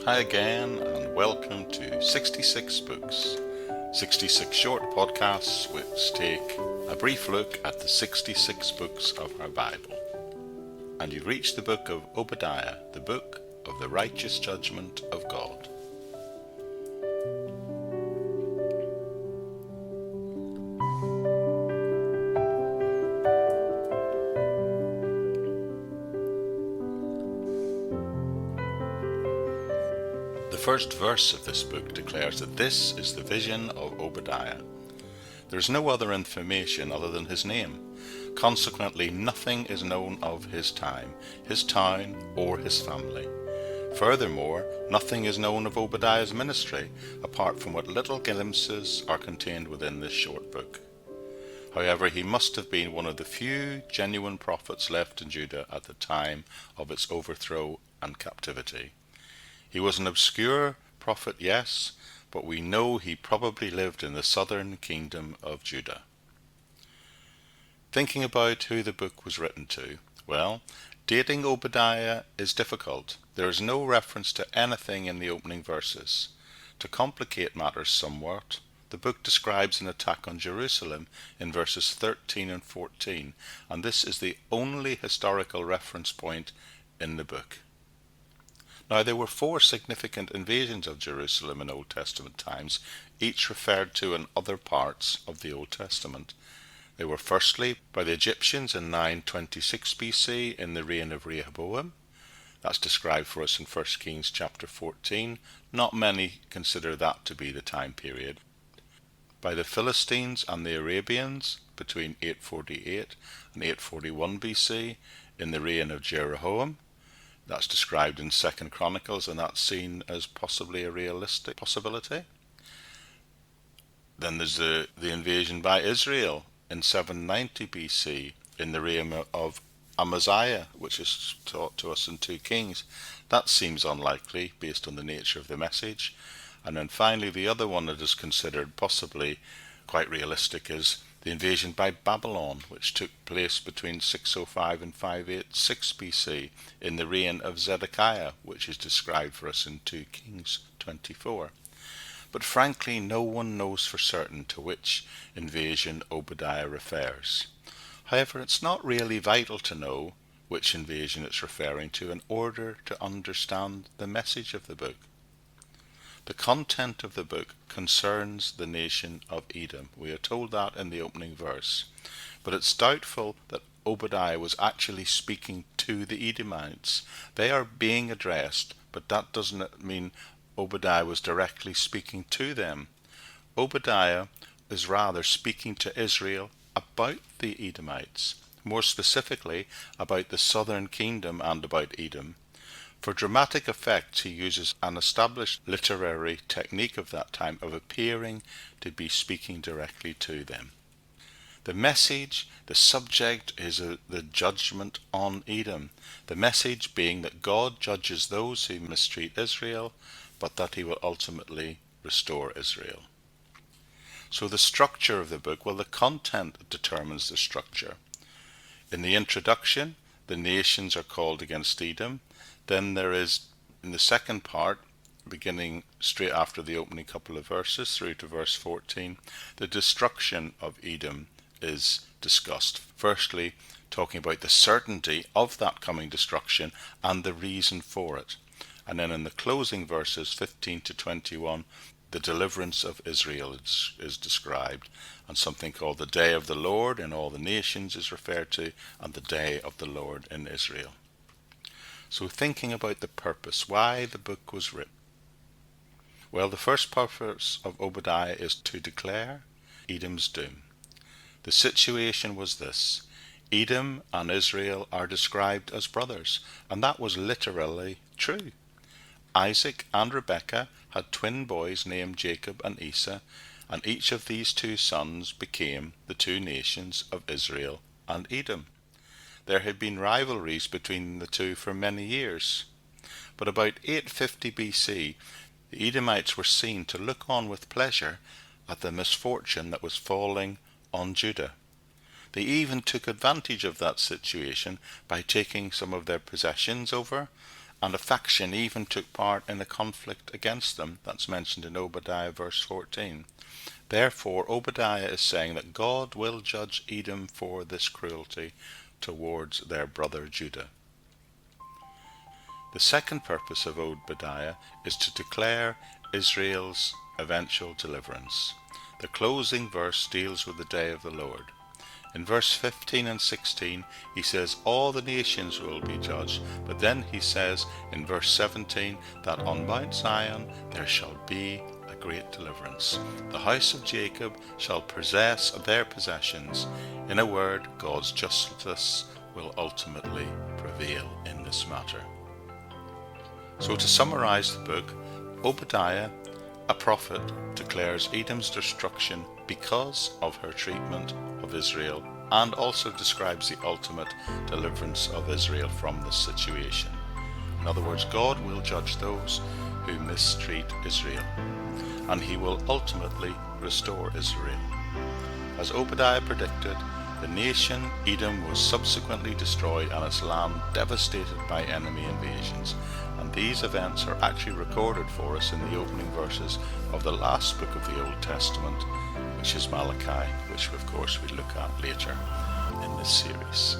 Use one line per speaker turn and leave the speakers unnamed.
Hi again, and welcome to 66 Books, 66 short podcasts which take a brief look at the 66 books of our Bible. And you've reached the book of Obadiah, the book of the righteous judgment of God. The first verse of this book declares that this is the vision of Obadiah. There is no other information other than his name. Consequently, nothing is known of his time, his town, or his family. Furthermore, nothing is known of Obadiah's ministry, apart from what little glimpses are contained within this short book. However, he must have been one of the few genuine prophets left in Judah at the time of its overthrow and captivity. He was an obscure prophet, yes, but we know he probably lived in the southern kingdom of Judah. Thinking about who the book was written to, well, dating Obadiah is difficult. There is no reference to anything in the opening verses. To complicate matters somewhat, the book describes an attack on Jerusalem in verses 13 and 14, and this is the only historical reference point in the book. Now, there were 4 significant invasions of Jerusalem in Old Testament times, each referred to in other parts of the Old Testament. They were firstly by the Egyptians in 926 BC in the reign of Rehoboam. That's described for us in 1 Kings chapter 14. Not many consider that to be the time period. By the Philistines and the Arabians between 848 and 841 BC in the reign of Jeroboam. That's described in 2 Chronicles, and that's seen as possibly a realistic possibility. Then there's the invasion by Israel in 790 BC in the reign of Amaziah, which is taught to us in 2 Kings. That seems unlikely based on the nature of the message. And then finally, the other one that is considered possibly quite realistic is the invasion by Babylon, which took place between 605 and 586 BC in the reign of Zedekiah, which is described for us in 2 Kings 24. But frankly, no one knows for certain to which invasion Obadiah refers. However, it's not really vital to know which invasion it's referring to in order to understand the message of the book. The content of the book concerns the nation of Edom. We are told that in the opening verse. But it's doubtful that Obadiah was actually speaking to the Edomites. They are being addressed, but that doesn't mean Obadiah was directly speaking to them. Obadiah is rather speaking to Israel about the Edomites, more specifically about the southern kingdom and about Edom. For dramatic effect, he uses an established literary technique of that time of appearing to be speaking directly to them. The message, the subject, is the judgment on Edom. The message being that God judges those who mistreat Israel, but that he will ultimately restore Israel. So the structure of the book, well, the content determines the structure. In the introduction, the nations are called against Edom. Then there is, in the second part, beginning straight after the opening couple of verses through to verse 14, the destruction of Edom is discussed. Firstly, talking about the certainty of that coming destruction and the reason for it. And then in the closing verses 15 to 21, the deliverance of Israel is described, and something called the day of the Lord in all the nations is referred to, and the day of the Lord in Israel. So thinking about the purpose, why the book was written. Well, the first purpose of Obadiah is to declare Edom's doom. The situation was this: Edom and Israel are described as brothers, and that was literally true. Isaac and Rebekah had twin boys named Jacob and Esau, and each of these 2 sons became the 2 nations of Israel and Edom. There had been rivalries between the two for many years. But about 850 BC, the Edomites were seen to look on with pleasure at the misfortune that was falling on Judah. They even took advantage of that situation by taking some of their possessions over and a faction even took part in a conflict against them. That's mentioned in Obadiah verse 14. Therefore, Obadiah is saying that God will judge Edom for this cruelty towards their brother Judah. The second purpose of Obadiah is to declare Israel's eventual deliverance. The closing verse deals with the day of the Lord. In verse 15 and 16, he says all the nations will be judged, but then he says in verse 17 that on Mount Zion there shall be a great deliverance. The house of Jacob shall possess their possessions. In a word, God's justice will ultimately prevail in this matter. So to summarize the book, Obadiah, a prophet, declares Edom's destruction because of her treatment of Israel, and also describes the ultimate deliverance of Israel from this situation. In other words, God will judge those who mistreat Israel, and he will ultimately restore Israel. As Obadiah predicted, the nation Edom was subsequently destroyed and its land devastated by enemy invasions, and these events are actually recorded for us in the opening verses of the last book of the Old Testament, which is Malachi, which of course we look at later in this series.